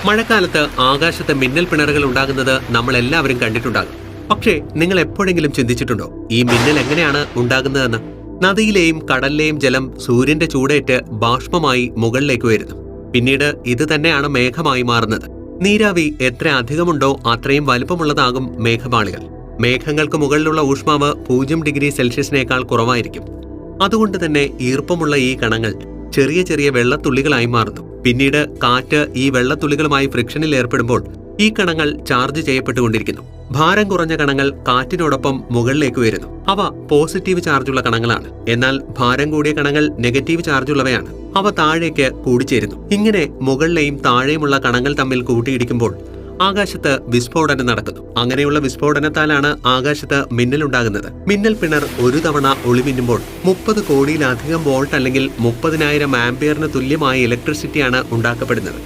മഴക്കാലത്ത് ആകാശത്ത് മിന്നൽ പിണറുകൾ ഉണ്ടാകുന്നത് നമ്മൾ എല്ലാവരും കണ്ടിട്ടുണ്ടാകും. പക്ഷേ നിങ്ങൾ എപ്പോഴെങ്കിലും ചിന്തിച്ചിട്ടുണ്ടോ ഈ മിന്നൽ എങ്ങനെയാണ് ഉണ്ടാകുന്നതെന്ന്? നദിയിലെയും കടലിലെയും ജലം സൂര്യന്റെ ചൂടേറ്റ് ബാഷ്പമായി മുകളിലേക്ക് വരുന്നു. പിന്നീട് ഇത് തന്നെയാണ് മേഘമായി മാറുന്നത്. നീരാവി എത്ര അധികമുണ്ടോ അത്രയും വലുപ്പമുള്ളതാകും മേഘപാളികൾ. മേഘങ്ങൾക്ക് മുകളിലുള്ള ഊഷ്മാവ് 0°C കുറവായിരിക്കും. അതുകൊണ്ട് തന്നെ ഈർപ്പമുള്ള ഈ കണങ്ങൾ ചെറിയ ചെറിയ വെള്ളത്തുള്ളികളായി മാറുന്നു. പിന്നീട് കാറ്റ് ഈ വെള്ളത്തുള്ളികളുമായി ഫ്രിക്ഷനിൽ ഏർപ്പെടുമ്പോൾ ഈ കണങ്ങൾ ചാർജ് ചെയ്യപ്പെട്ടുകൊണ്ടിരിക്കുന്നു. ഭാരം കുറഞ്ഞ കണങ്ങൾ കാറ്റിനോടൊപ്പം മുകളിലേക്ക് വരുന്നു. അവ പോസിറ്റീവ് ചാർജുള്ള കണങ്ങളാണ്. എന്നാൽ ഭാരം കൂടിയ കണങ്ങൾ നെഗറ്റീവ് ചാർജുള്ളവയാണ്. അവ താഴേക്ക് കൂടിച്ചേരുന്നു. ഇങ്ങനെ മുകളിലെയും താഴെയുമുള്ള കണങ്ങൾ തമ്മിൽ കൂട്ടിയിടിക്കുമ്പോൾ ആകാശത്ത് വിസ്ഫോടനം നടക്കുന്നു. അങ്ങനെയുള്ള വിസ്ഫോടനത്താലാണ് ആകാശത്ത് മിന്നലുണ്ടാകുന്നത്. മിന്നൽ പിണർ ഒരു തവണ ഒളിമിന്നുമ്പോൾ 30 കോടിയിലധികം വോൾട്ട് അല്ലെങ്കിൽ 30,000 ആംപിയറിന് തുല്യമായ ഇലക്ട്രിസിറ്റിയാണ് ഉണ്ടാക്കപ്പെടുന്നത്.